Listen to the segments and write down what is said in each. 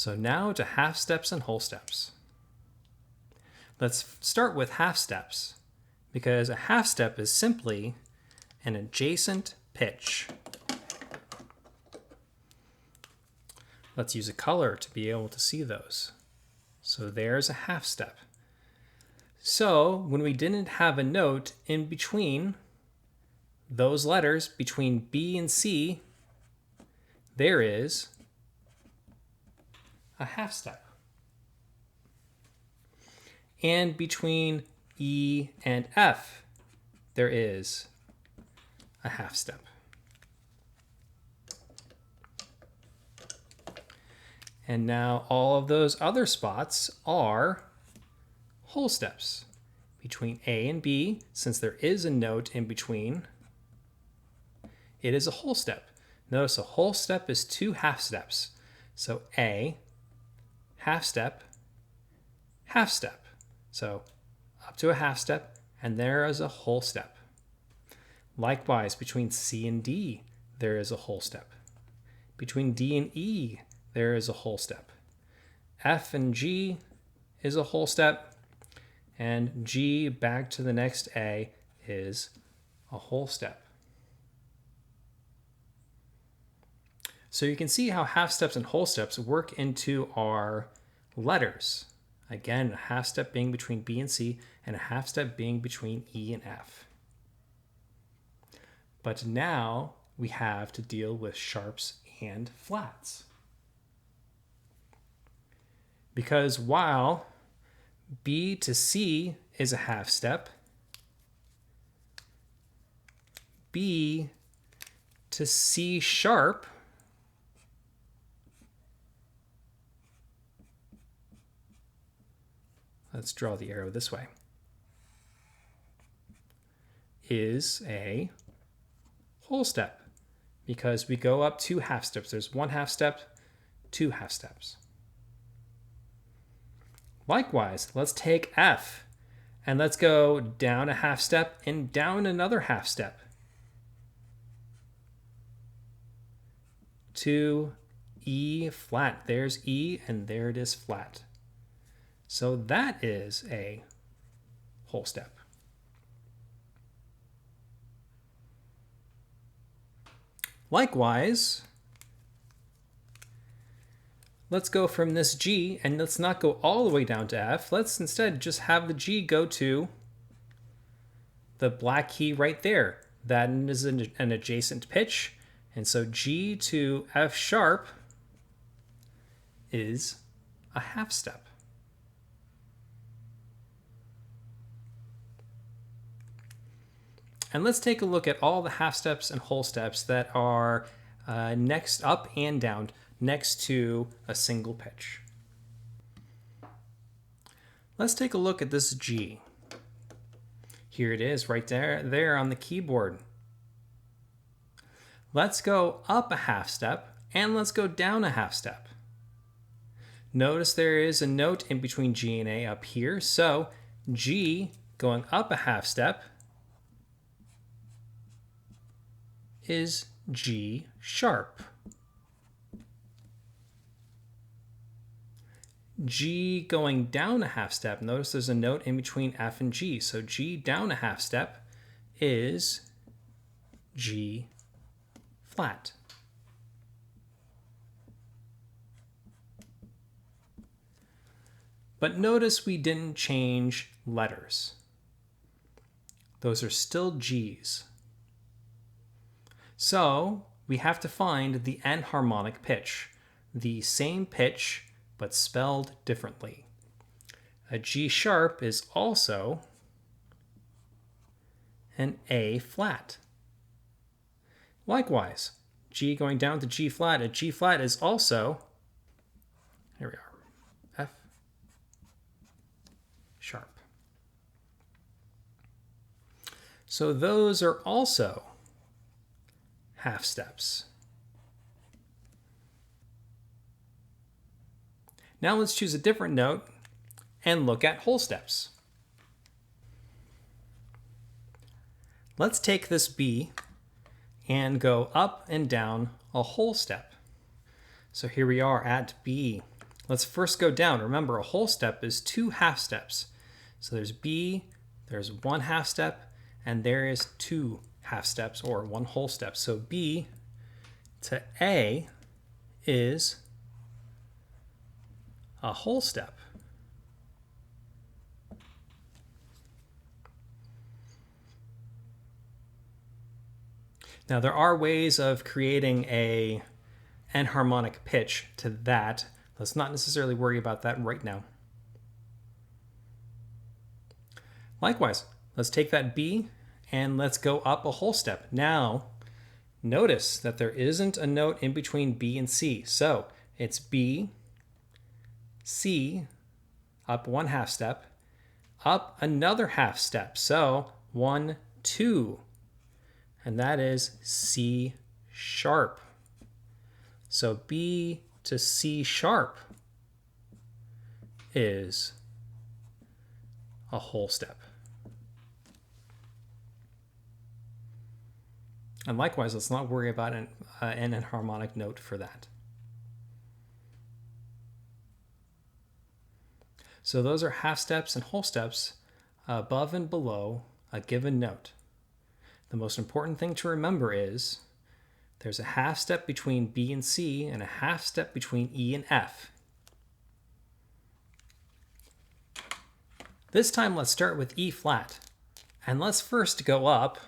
So now to half steps and whole steps. Let's start with half steps, because a half step is simply an adjacent pitch. Let's use a color to be able to see those. So there's a half step. So when we didn't have a note in between those letters, between B and C, there is a half step. And between E and F, there is a half step. And now all of those other spots are whole steps. Between A and B, since there is a note in between, it is a whole step. Notice a whole step is 2 half steps. So A, half step, half step. So up to a half step, and there is a whole step. Likewise, between C and D, there is a whole step. Between D and E, there is a whole step. F and G is a whole step, and G back to the next A is a whole step. So you can see how half steps and whole steps work into our letters. Again, a half step being between B and C, and a half step being between E and F. But now we have to deal with sharps and flats. Because while B to C is a half step, B to C sharp let's draw the arrow this way, is a whole step, because we go up 2 half steps. There's 1 half step, 2 half steps. Likewise, let's take F and let's go down a half step and down another half step to E flat. There's E and there it is flat. So that is a whole step. Likewise, let's go from this G, and let's not go all the way down to F. Let's instead just have the G go to the black key right there. That is an adjacent pitch. And so G to F sharp is a half step. And let's take a look at all the half steps and whole steps that are next up and down next to a single pitch. Let's take a look at this G. Here it is right there on the keyboard. Let's go up a half step and let's go down a half step. Notice there is a note in between G and A up here, so G going up a half step is G sharp. G going down a half step, notice there's a note in between F and G, so G down a half step is G flat. But notice we didn't change letters. Those are still G's. So we have to find the enharmonic pitch, the same pitch but spelled differently. A G sharp is also an A flat. Likewise, G going down to G flat, a G flat is also, here we are, F sharp. So those are also half steps. Now let's choose a different note and look at whole steps. Let's take this B and go up and down a whole step. So here we are at B. Let's first go down. Remember, a whole step is 2 half steps. So there's B, there's 1 half step, and there is 2 half steps, or 1 whole step. So B to A is a whole step. Now there are ways of creating a enharmonic pitch to that. Let's not necessarily worry about that right now. Likewise, let's take that B and let's go up a whole step. Now, notice that there isn't a note in between B and C. So it's B, C, up 1 half step, up another half step. So 1, 2, and that is C sharp. So B to C sharp is a whole step. And likewise, let's not worry about an enharmonic note for that. So those are half steps and whole steps above and below a given note. The most important thing to remember is there's a half step between B and C and a half step between E and F. This time let's start with E flat. And let's first go up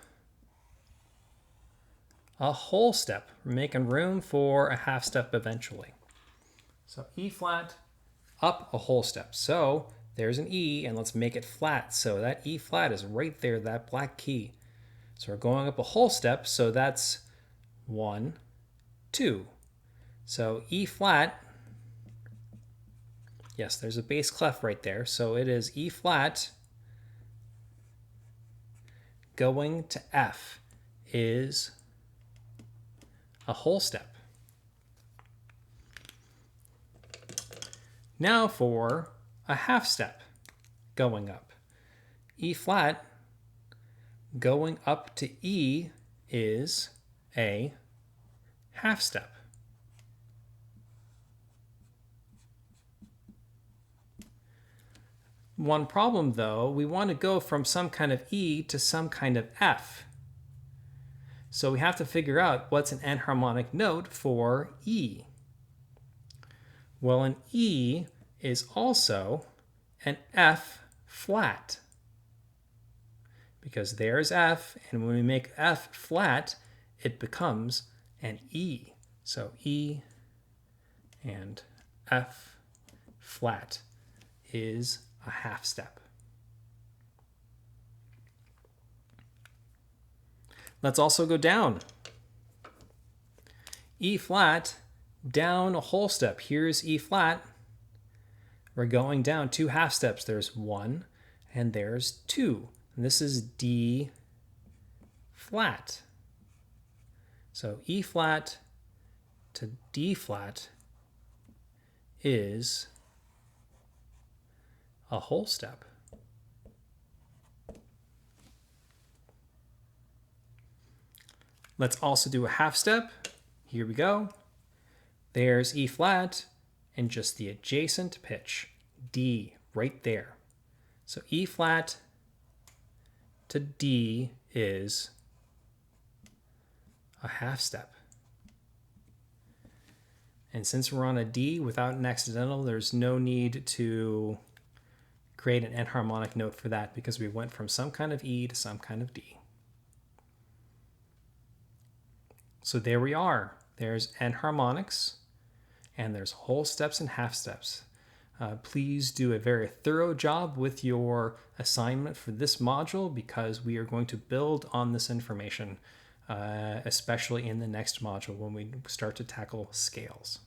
a whole step. We're making room for a half step eventually. So E flat, up a whole step. So there's an E, and let's make it flat. So that E flat is right there, that black key. So we're going up a whole step, so that's 1, 2. So E flat, yes, there's a bass clef right there. So it is E flat going to F is a whole step. Now for a half step going up. E flat going up to E is a half step. One problem though, we want to go from some kind of E to some kind of F. So we have to figure out what's an enharmonic note for E. Well, an E is also an F flat, because there's F, and when we make F flat, it becomes an E. So E and F flat is a half step. Let's also go down. E flat, down a whole step. Here's E flat. We're going down 2 half steps. There's 1 and there's 2. And this is D flat. So E flat to D flat is a whole step. Let's also do a half step. Here we go. There's E flat and just the adjacent pitch, D, right there. So E flat to D is a half step. And since we're on a D without an accidental, there's no need to create an enharmonic note for that, because we went from some kind of E to some kind of D. So there we are. There's enharmonics, and there's whole steps and half steps. Please do a very thorough job with your assignment for this module, because we are going to build on this information, especially in the next module when we start to tackle scales.